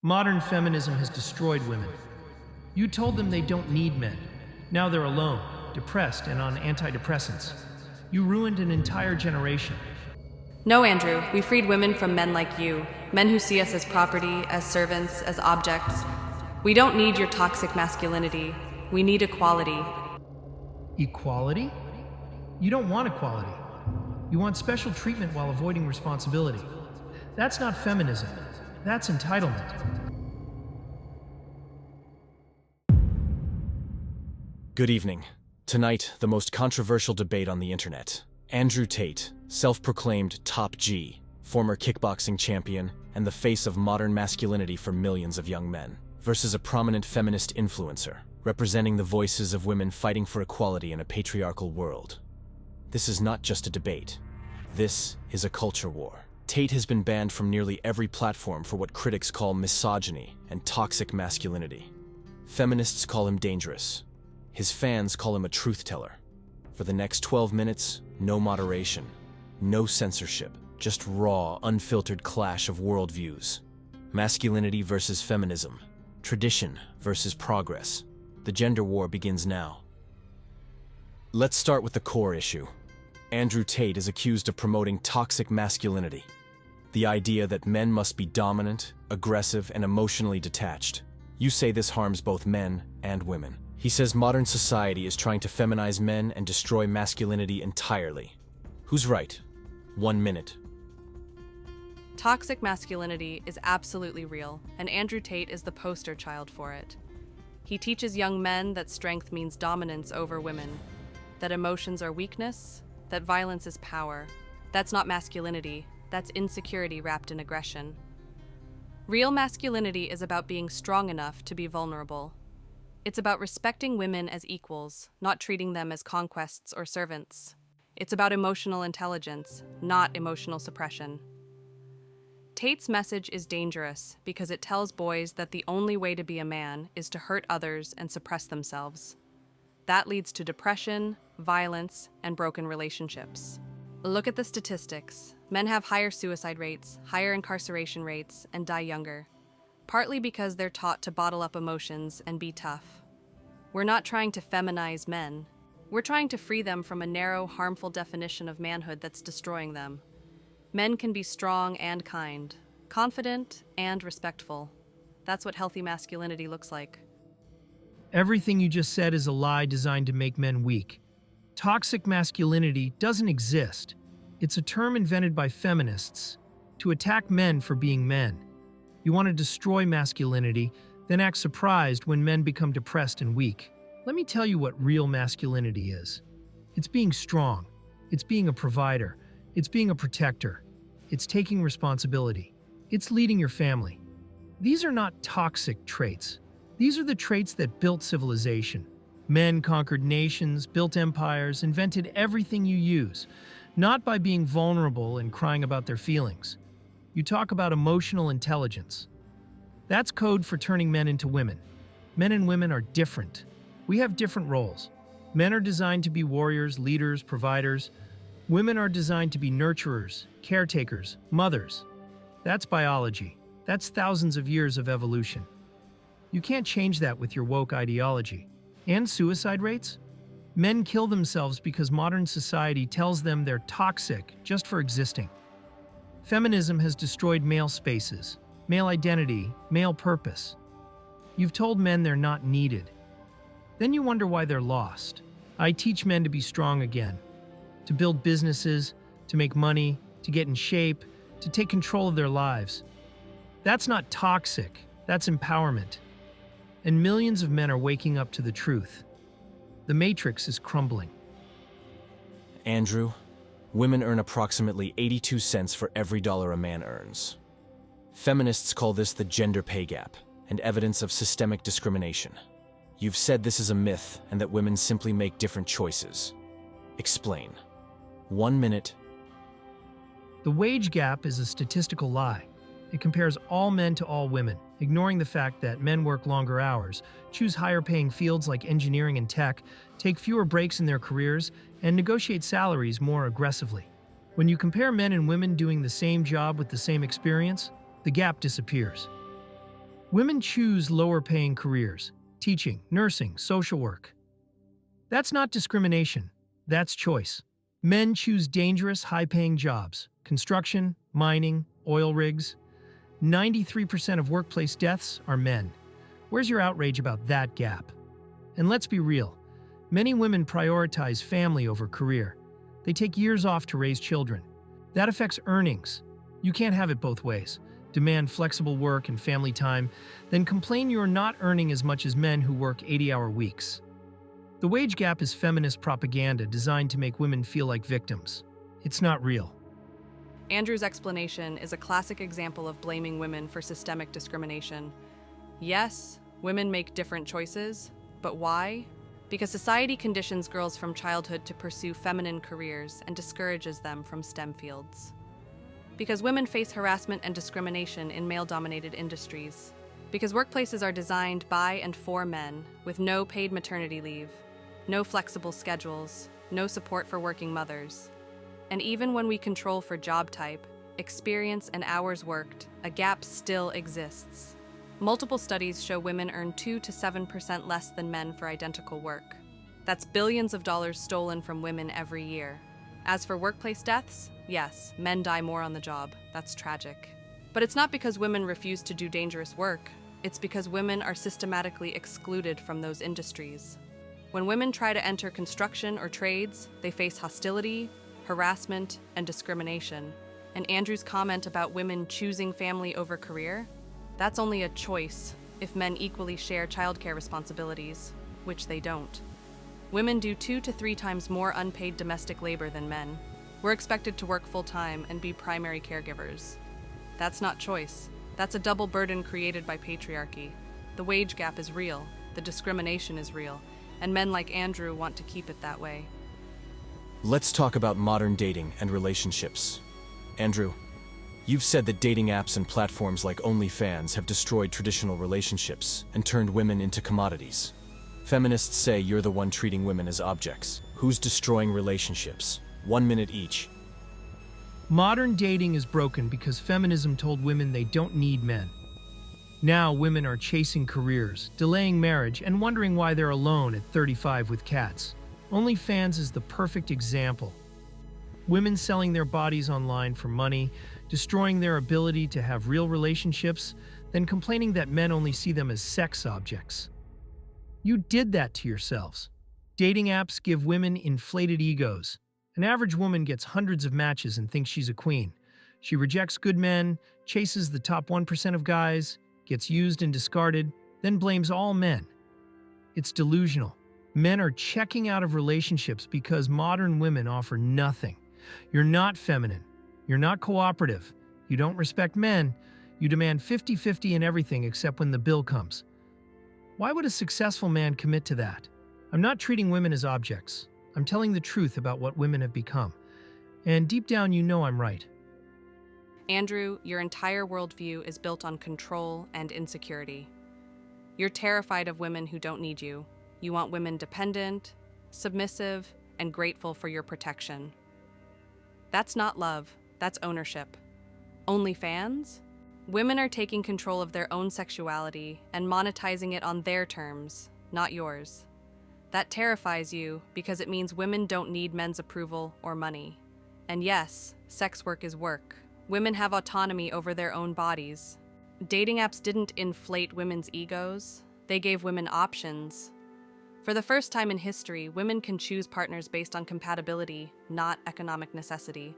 Modern feminism has destroyed women. You told them they don't need men. Now they're alone, depressed, and on antidepressants. You ruined an entire generation. No, Andrew, we freed women from men like you, men who see us as property, as servants, as objects. We don't need your toxic masculinity. We need equality. Equality? You don't want equality. You want special treatment while avoiding responsibility. That's not feminism. That's entitlement. Good evening. Tonight, the most controversial debate on the internet. Andrew Tate, self-proclaimed top G, former kickboxing champion, and the face of modern masculinity for millions of young men, versus a prominent feminist influencer, representing the voices of women fighting for equality in a patriarchal world. This is not just a debate. This is a culture war. Tate has been banned from nearly every platform for what critics call misogyny and toxic masculinity. Feminists call him dangerous. His fans call him a truth teller. For the next 12 minutes, no moderation, no censorship, just raw, unfiltered clash of worldviews. Masculinity versus feminism, tradition versus progress. The gender war begins now. Let's start with the core issue. Andrew Tate is accused of promoting toxic masculinity. The idea that men must be dominant, aggressive, and emotionally detached. You say this harms both men and women. He says modern society is trying to feminize men and destroy masculinity entirely. Who's right? 1 minute. Toxic masculinity is absolutely real, and Andrew Tate is the poster child for it. He teaches young men that strength means dominance over women, that emotions are weakness, that violence is power. That's not masculinity, that's insecurity wrapped in aggression. Real masculinity is about being strong enough to be vulnerable. It's about respecting women as equals, not treating them as conquests or servants. It's about emotional intelligence, not emotional suppression. Tate's message is dangerous because it tells boys that the only way to be a man is to hurt others and suppress themselves. That leads to depression, violence, and broken relationships. Look at the statistics. Men have higher suicide rates, higher incarceration rates, and die younger, partly because they're taught to bottle up emotions and be tough. We're not trying to feminize men. We're trying to free them from a narrow, harmful definition of manhood that's destroying them. Men can be strong and kind, confident and respectful. That's what healthy masculinity looks like. Everything you just said is a lie designed to make men weak. Toxic masculinity doesn't exist. It's a term invented by feminists to attack men for being men. You want to destroy masculinity, then act surprised when men become depressed and weak. Let me tell you what real masculinity is. It's being strong. It's being a provider. It's being a protector. It's taking responsibility. It's leading your family. These are not toxic traits. These are the traits that built civilization. Men conquered nations, built empires, invented everything you use, not by being vulnerable and crying about their feelings. You talk about emotional intelligence. That's code for turning men into women. Men and women are different. We have different roles. Men are designed to be warriors, leaders, providers. Women are designed to be nurturers, caretakers, mothers. That's biology. That's thousands of years of evolution. You can't change that with your woke ideology. And suicide rates? Men kill themselves because modern society tells them they're toxic just for existing. Feminism has destroyed male spaces, male identity, male purpose. You've told men they're not needed. Then you wonder why they're lost. I teach men to be strong again, to build businesses, to make money, to get in shape, to take control of their lives. That's not toxic, that's empowerment. And millions of men are waking up to the truth. The matrix is crumbling. Andrew, women earn approximately 82 cents for every dollar a man earns. Feminists call this the gender pay gap and evidence of systemic discrimination. You've said this is a myth and that women simply make different choices. Explain. 1 minute. The wage gap is a statistical lie. It compares all men to all women, ignoring the fact that men work longer hours, choose higher-paying fields like engineering and tech, take fewer breaks in their careers, and negotiate salaries more aggressively. When you compare men and women doing the same job with the same experience, the gap disappears. Women choose lower-paying careers, teaching, nursing, social work. That's not discrimination, that's choice. Men choose dangerous, high-paying jobs, construction, mining, oil rigs. 93% of workplace deaths are men. Where's your outrage about that gap? And let's be real, many women prioritize family over career. They take years off to raise children. That affects earnings. You can't have it both ways. Demand flexible work and family time, then complain you're not earning as much as men who work 80-hour weeks. The wage gap is feminist propaganda designed to make women feel like victims. It's not real. Andrew's explanation is a classic example of blaming women for systemic discrimination. Yes, women make different choices, but why? Because society conditions girls from childhood to pursue feminine careers and discourages them from STEM fields. Because women face harassment and discrimination in male-dominated industries. Because workplaces are designed by and for men, with no paid maternity leave, no flexible schedules, no support for working mothers. And even when we control for job type, experience, and hours worked, a gap still exists. Multiple studies show women earn 2 to 7% less than men for identical work. That's billions of dollars stolen from women every year. As for workplace deaths, yes, men die more on the job. That's tragic. But it's not because women refuse to do dangerous work. It's because women are systematically excluded from those industries. When women try to enter construction or trades, they face hostility, harassment, and discrimination. And Andrew's comment about women choosing family over career? That's only a choice if men equally share childcare responsibilities, which they don't. Women do 2 to 3 times more unpaid domestic labor than men. We're expected to work full-time and be primary caregivers. That's not choice. That's a double burden created by patriarchy. The wage gap is real, the discrimination is real, and men like Andrew want to keep it that way. Let's talk about modern dating and relationships. Andrew, you've said that dating apps and platforms like OnlyFans have destroyed traditional relationships and turned women into commodities. Feminists say you're the one treating women as objects. Who's destroying relationships? 1 minute each. Modern dating is broken because feminism told women they don't need men. Now women are chasing careers, delaying marriage, and wondering why they're alone at 35 with cats. OnlyFans is the perfect example. Women selling their bodies online for money, destroying their ability to have real relationships, then complaining that men only see them as sex objects. You did that to yourselves. Dating apps give women inflated egos. An average woman gets hundreds of matches and thinks she's a queen. She rejects good men, chases the top 1% of guys, gets used and discarded, then blames all men. It's delusional. Men are checking out of relationships because modern women offer nothing. You're not feminine. You're not cooperative. You don't respect men. You demand 50-50 in everything except when the bill comes. Why would a successful man commit to that? I'm not treating women as objects. I'm telling the truth about what women have become. And deep down, you know I'm right. Andrew, your entire worldview is built on control and insecurity. You're terrified of women who don't need you. You want women dependent, submissive, and grateful for your protection. That's not love, that's ownership. OnlyFans? Women are taking control of their own sexuality and monetizing it on their terms, not yours. That terrifies you because it means women don't need men's approval or money. And yes, sex work is work. Women have autonomy over their own bodies. Dating apps didn't inflate women's egos, they gave women options. For the first time in history, women can choose partners based on compatibility, not economic necessity.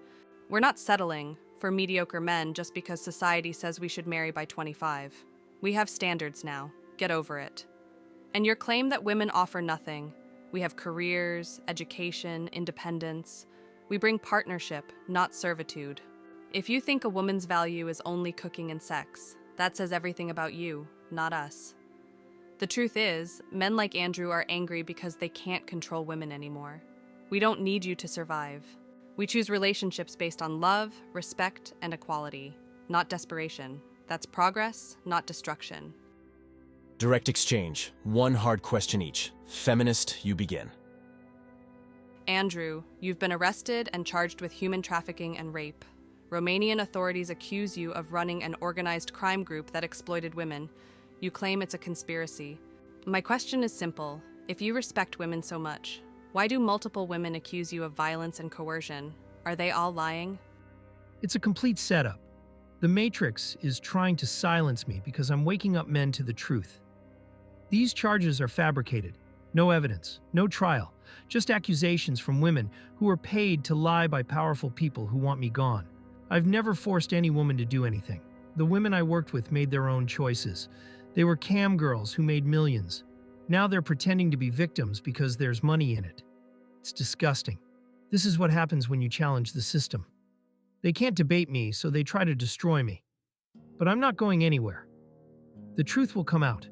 We're not settling for mediocre men just because society says we should marry by 25. We have standards now. Get over it. And your claim that women offer nothing. We have careers, education, independence. We bring partnership, not servitude. If you think a woman's value is only cooking and sex, that says everything about you, not us. The truth is, men like Andrew are angry because they can't control women anymore. We don't need you to survive. We choose relationships based on love, respect, and equality, not desperation. That's progress, not destruction. Direct exchange. 1 hard question each. Feminist, you begin. Andrew, you've been arrested and charged with human trafficking and rape. Romanian authorities accuse you of running an organized crime group that exploited women. You claim it's a conspiracy. My question is simple. If you respect women so much, why do multiple women accuse you of violence and coercion? Are they all lying? It's a complete setup. The Matrix is trying to silence me because I'm waking up men to the truth. These charges are fabricated. No evidence, no trial, just accusations from women who are paid to lie by powerful people who want me gone. I've never forced any woman to do anything. The women I worked with made their own choices. They were cam girls who made millions. Now they're pretending to be victims because there's money in it. It's disgusting. This is what happens when you challenge the system. They can't debate me, so they try to destroy me. But I'm not going anywhere. The truth will come out,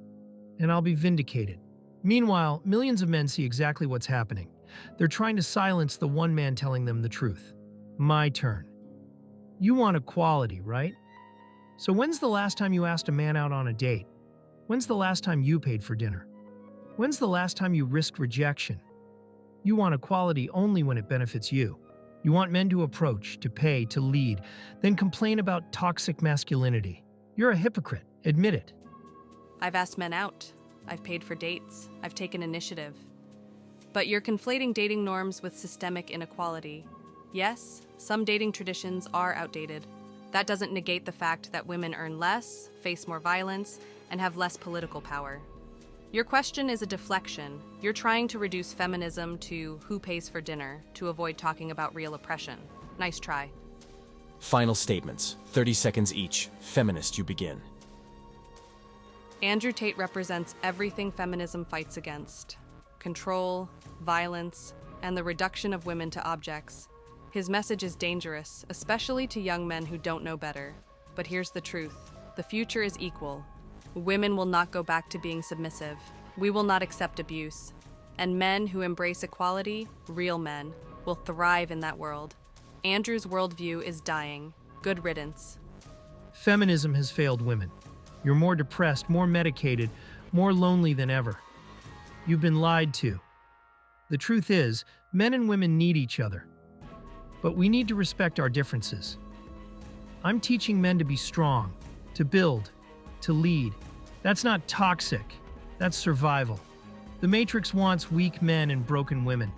and I'll be vindicated. Meanwhile, millions of men see exactly what's happening. They're trying to silence the one man telling them the truth. My turn. You want equality, right? So when's the last time you asked a man out on a date? When's the last time you paid for dinner? When's the last time you risked rejection? You want equality only when it benefits you. You want men to approach, to pay, to lead, then complain about toxic masculinity. You're a hypocrite. Admit it. I've asked men out. I've paid for dates. I've taken initiative. But you're conflating dating norms with systemic inequality. Yes, some dating traditions are outdated. That doesn't negate the fact that women earn less, face more violence, and have less political power. Your question is a deflection. You're trying to reduce feminism to who pays for dinner to avoid talking about real oppression. Nice try. Final statements, 30 seconds each. Feminist, you begin. Andrew Tate represents everything feminism fights against: control, violence, and the reduction of women to objects. His message is dangerous, especially to young men who don't know better. But here's the truth. The future is equal. Women will not go back to being submissive. We will not accept abuse. And men who embrace equality, real men, will thrive in that world. Andrew's worldview is dying. Good riddance. Feminism has failed women. You're more depressed, more medicated, more lonely than ever. You've been lied to. The truth is, men and women need each other. But we need to respect our differences. I'm teaching men to be strong, to build, to lead. That's not toxic. That's survival. The Matrix wants weak men and broken women.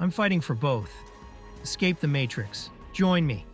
I'm fighting for both. Escape the Matrix. Join me.